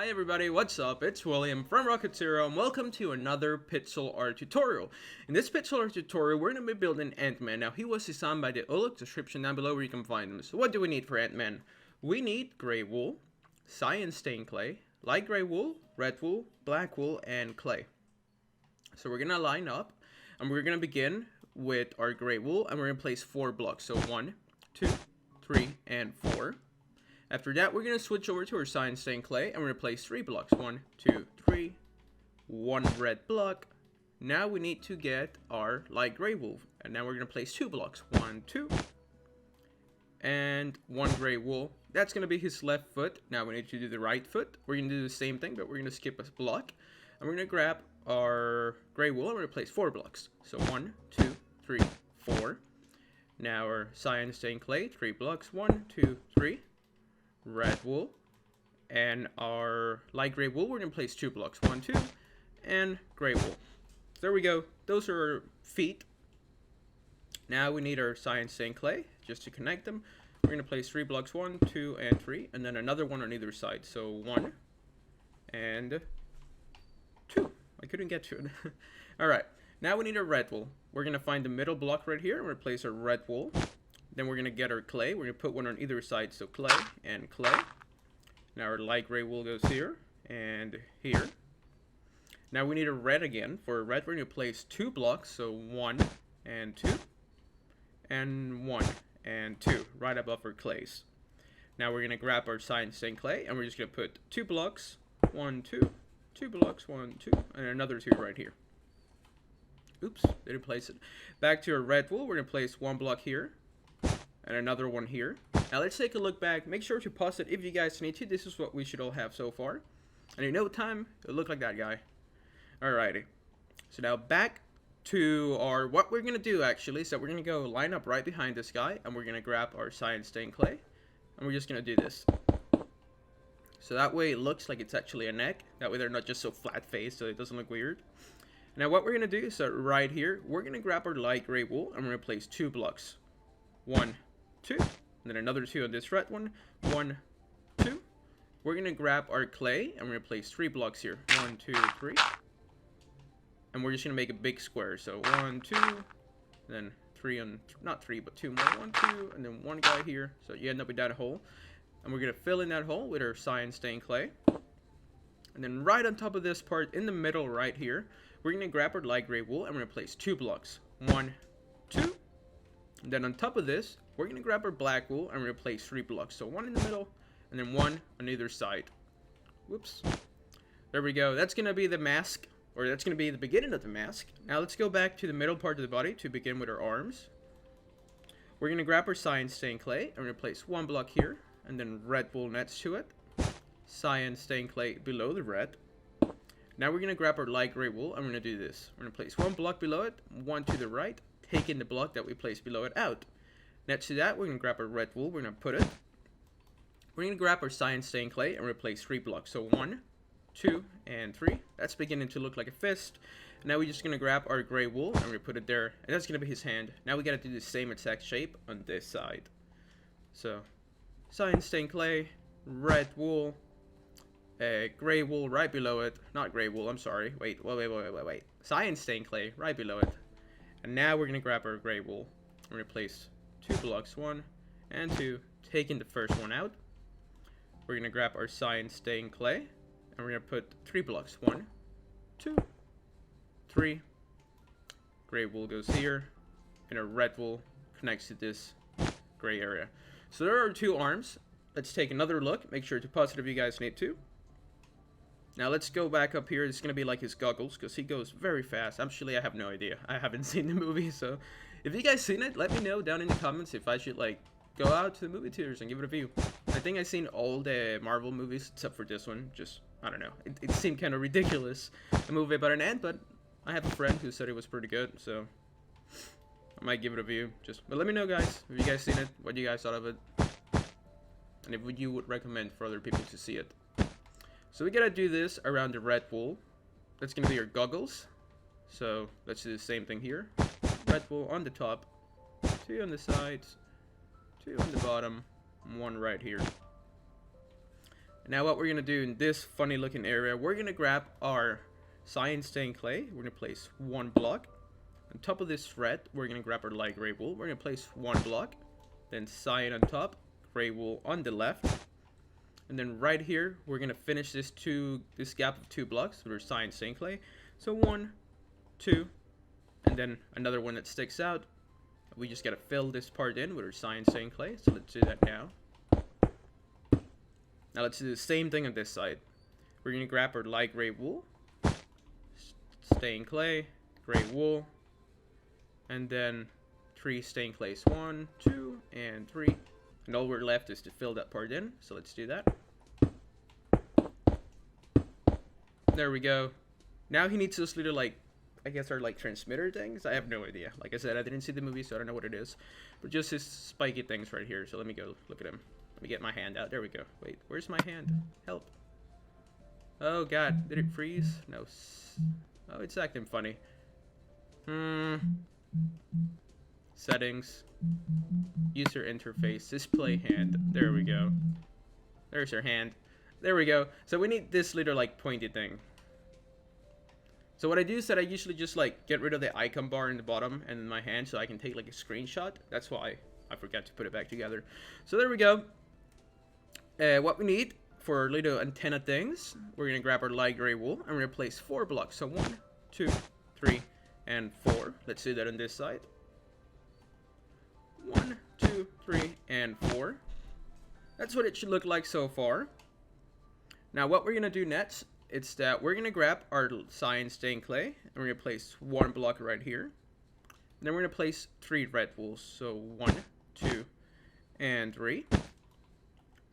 Hi everybody, what's up? It's William from Rocket Zero and welcome to another pixel art tutorial. In this pixel art tutorial, we're going to be building Ant-Man. Now, he was designed by the Oluk, description down below where you can find him. So what do we need for Ant-Man? We need gray wool, cyan stained clay, light gray wool, red wool, black wool, and clay. So we're going to line up and we're going to begin with our gray wool and we're going to place 4 blocks. So 1, 2, 3, and 4. After that, we're going to switch over to our cyan stained clay and we're going to place 3 blocks. 1, 2, 3, 1 red block. Now we need to get our light gray wool. And now we're going to place 2 blocks. 1, 2, and 1 gray wool. That's going to be his left foot. Now we need to do the right foot. We're going to do the same thing, but we're going to skip a block. And we're going to grab our gray wool and we're going to place 4 blocks. So 1, 2, 3, 4. Now our cyan stained clay, 3 blocks. 1, 2, 3. Red wool, and our light gray wool, we're going to place 2 blocks. 1, 2, and gray wool. So there we go. Those are our feet. Now we need our cyan stained clay just to connect them. We're going to place 3 blocks. 1, 2, and 3, and then another one on either side. So 1 and 2. I couldn't get to it. Alright, now we need our red wool. We're going to find the middle block right here and we're going to place our red wool. Then we're going to get our clay. We're going to put one on either side. So clay and clay. Now our light gray wool goes here and here. Now we need a red again. For red, we're going to place 2 blocks. So 1 and 2. And 1 and 2. Right above our clays. Now we're going to grab our cyan stained clay. And we're just going to put 2 blocks. 1, 2. 2 blocks. 1, 2. And another 2 right here. Oops. Didn't place it. Back to our red wool. We're going to place 1 block here. And another one here. Now let's take a look back. Make sure to pause it if you guys need to. This is what we should all have so far. And in no time, it'll look like that guy. Alrighty. So now back to our, what we're going to do actually. So we're going to go line up right behind this guy. And we're going to grab our cyan stained clay. And we're just going to do this. So that way it looks like it's actually a neck. That way they're not just so flat faced so it doesn't look weird. Now what we're going to do is right here, we're going to grab our light gray wool. And we're going to place 2 blocks. 1, 2, and then another 2 on this red one. 1, 2. We're going to grab our clay and we're going to place 3 blocks here. 1, 2, 3. And we're just going to make a big square. So 1, 2, then 3 on, not 3, but 2 more. 1, 2, and then 1 guy here. So you end up with that hole. And we're going to fill in that hole with our cyan stained clay. And then right on top of this part, in the middle right here, we're going to grab our light gray wool and we're going to place 2 blocks. 1, 2. And then on top of this, we're going to grab our black wool and we're going to place 3 blocks. So 1 in the middle and then 1 on either side. Whoops. There we go. That's going to be the mask, or that's going to be the beginning of the mask. Now let's go back to the middle part of the body to begin with our arms. We're going to grab our cyan stained clay and we're going to place 1 block here and then red wool next to it. Cyan stained clay below the red. Now we're going to grab our light gray wool and we're going to do this. We're going to place 1 block below it, 1 to the right, taking the block that we placed below it out. Next to that, we're going to grab our red wool. We're going to put it. We're going to grab our cyan stained clay and replace 3 blocks. So 1, 2, and 3. That's beginning to look like a fist. Now we're just going to grab our gray wool and we're going to put it there. And that's going to be his hand. Now we got to do the same exact shape on this side. So cyan stained clay, red wool, gray wool right below it. Not gray wool, I'm sorry. Wait. Cyan stained clay right below it. And now we're going to grab our gray wool and replace 2 blocks, 1 and 2, taking the first one out. We're going to grab our cyan stained clay and we're going to put 3 blocks, 1, 2, 3. Gray wool goes here and our red wool connects to this gray area. So there are 2 arms. Let's take another look. Make sure to pause it if you guys need to. Now let's go back up here. It's going to be like his goggles because he goes very fast. Actually, I have no idea. I haven't seen the movie, so if you guys seen it, let me know down in the comments if I should like go out to the movie theaters and give it a view. I think I've seen all the Marvel movies except for this one. Just, I don't know. It seemed kind of ridiculous, a movie about an ant, but I have a friend who said it was pretty good, so I might give it a view. But let me know, guys, if you guys seen it, what you guys thought of it, and if you would recommend for other people to see it. So we gotta do this around the red wool. That's gonna be your goggles. So let's do the same thing here. Red wool on the top, 2 on the sides, 2 on the bottom, 1 right here. Now what we're going to do in this funny looking area, we're going to grab our cyan stained clay. We're going to place one block. On top of this red, we're going to grab our light gray wool. We're going to place one block. Then cyan on top, gray wool on the left. And then right here, we're going to finish this gap of 2 blocks with our cyan stained clay. So 1, 2, and then another one that sticks out. We just got to fill this part in with our cyan stained clay. So let's do that now. Now let's do the same thing on this side. We're going to grab our light gray wool, stained clay, gray wool, and then 3 stained clays. 1, 2, and 3. And all we're left is to fill that part in. So let's do that. There we go. Now he needs those little, like, I guess are like transmitter things. I have no idea. Like I said, I didn't see the movie, so I don't know what it is. But just his spiky things right here. So let me go look at him. Let me get my hand out. There we go. Wait, where's my hand? Help. Oh god, did it freeze? No. Oh, it's acting funny. Settings. User interface. Display hand. There we go. There's her hand. There we go. So we need this little like pointy thing. So what I do is that I usually just like get rid of the icon bar in the bottom and in my hand so I can take like a screenshot. That's why I forgot to put it back together. So there we go. What we need for little antenna things, we're going to grab our light gray wool and we're going to place 4 blocks. So 1, 2, 3, and 4. Let's do that on this side. 1, 2, 3, and 4. That's what it should look like so far. Now what we're going to do next is that we're going to grab our cyan stained clay and we're going to place 1 block right here. And then we're going to place 3 red wools. So 1, 2, and 3.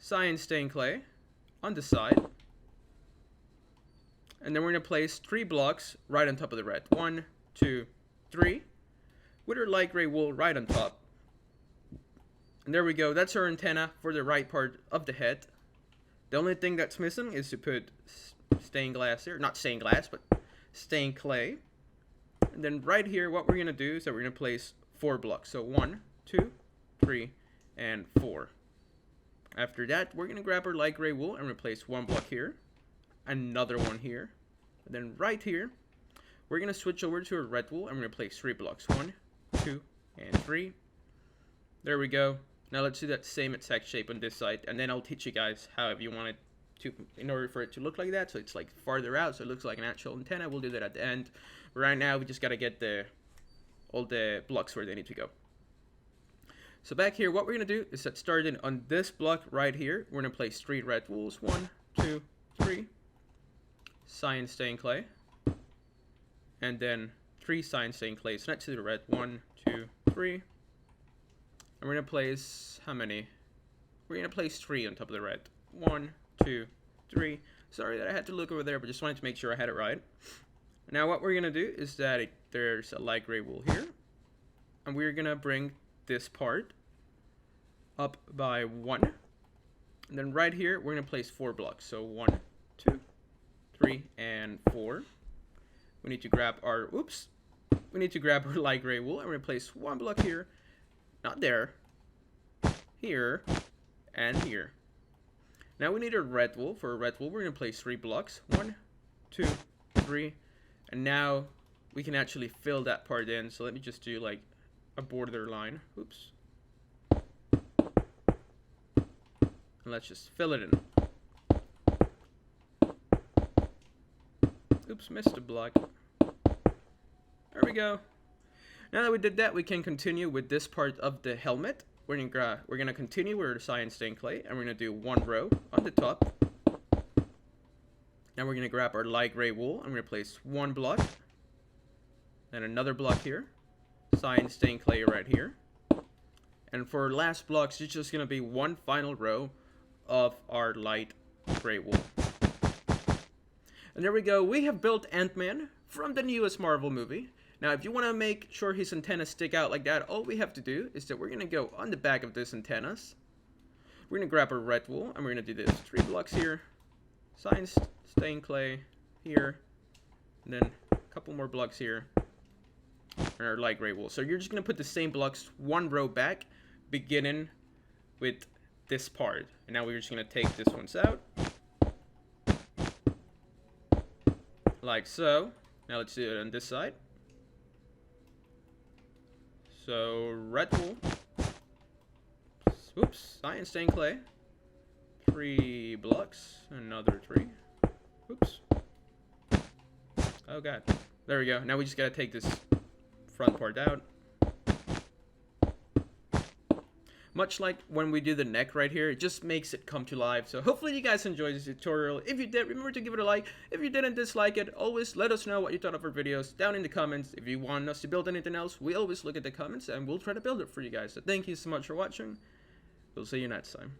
Cyan stained clay on the side. And then we're going to place 3 blocks right on top of the red. 1, 2, 3. With our light gray wool right on top. And there we go. That's our antenna for the right part of the head. The only thing that's missing is to put stained glass here. Not stained glass, but stained clay. And then right here, what we're going to do is that we're going to place 4 blocks. So 1, 2, 3, and 4. After that, we're going to grab our light gray wool and replace 1 block here. Another one here. And then right here, we're going to switch over to our red wool and we're going to place 3 blocks. 1, 2, and 3. There we go. Now let's do that same exact shape on this side. And then I'll teach you guys how if you want it to, in order for it to look like that. So it's like farther out so it looks like an actual antenna. We'll do that at the end. Right now, we just got to get all the blocks where they need to go. So back here, what we're going to do is that starting on this block right here, we're going to place 3 red wools. 1, 2, 3. Cyan stained clay. And then 3 cyan stained clays next to the red. 1, 2, 3. And we're going to place, how many? We're going to place 3 on top of the red. 1, 2, 3. Sorry that I had to look over there, but just wanted to make sure I had it right. Now what we're going to do is that there's a light gray wool here. And we're going to bring this part up by 1. And then right here, we're going to place 4 blocks. So 1, 2, 3, and 4. We need to grab our, light gray wool and we're going to place 1 block here. Not there. Here. And here. Now we need a red wool. For a red wool, we're going to place 3 blocks. 1, 2, 3. And now we can actually fill that part in. So let me just do like a border line. Oops. And let's just fill it in. Oops, missed a block. There we go. Now that we did that, we can continue with this part of the helmet. We're gonna continue with our cyan stained clay, and we're gonna do 1 row on the top. Now we're gonna grab our light gray wool, and we're gonna place 1 block, and another block here, cyan stained clay right here. And for our last blocks, it's just gonna be 1 final row of our light gray wool. And there we go. We have built Ant-Man from the newest Marvel movie. Now, if you want to make sure his antennas stick out like that, all we have to do is that we're going to go on the back of this antennas. We're going to grab our red wool, and we're going to do this. 3 blocks here. Cyan stained clay here. And then a couple more blocks here. And our light gray wool. So you're just going to put the same blocks 1 row back, beginning with this part. And now we're just going to take this ones out. like so. Now let's do it on this side. So red wool. Oops, iron stained clay. 3 blocks, another 3. Oops. Oh god. There we go. Now we just gotta take this front part out. Much like when we do the neck right here, it just makes it come to life. So hopefully you guys enjoyed this tutorial. If you did, remember to give it a like. If you didn't dislike it, always let us know what you thought of our videos down in the comments. If you want us to build anything else, we always look at the comments and we'll try to build it for you guys. So thank you so much for watching. We'll see you next time.